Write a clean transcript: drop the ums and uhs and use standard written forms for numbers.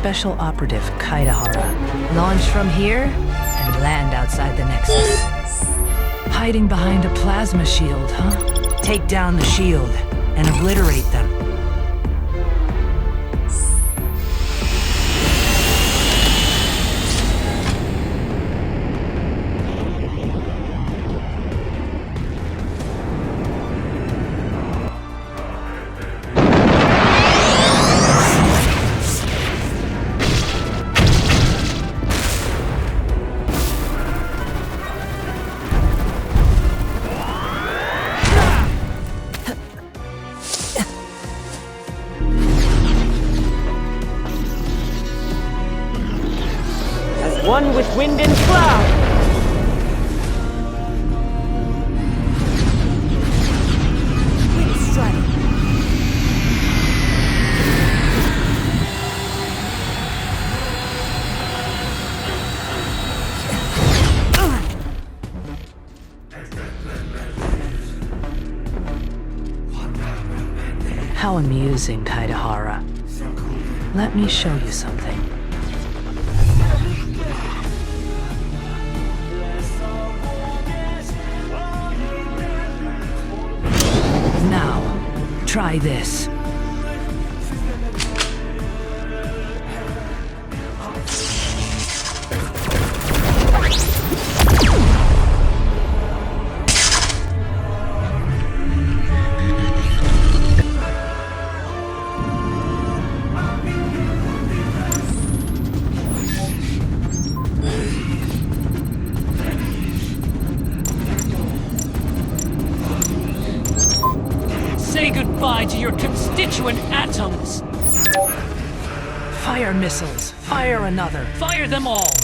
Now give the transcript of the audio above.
Special Operative Kaidahara. Launch from here and land outside the Nexus. Hiding behind a plasma shield, huh? Take down the shield and obliterate them. One with wind and cloud! Wind strike! How amusing, Kaidahara. Let me show you something. Now, try this. Say goodbye to your constituent atoms! Fire missiles. Fire another. Fire them all!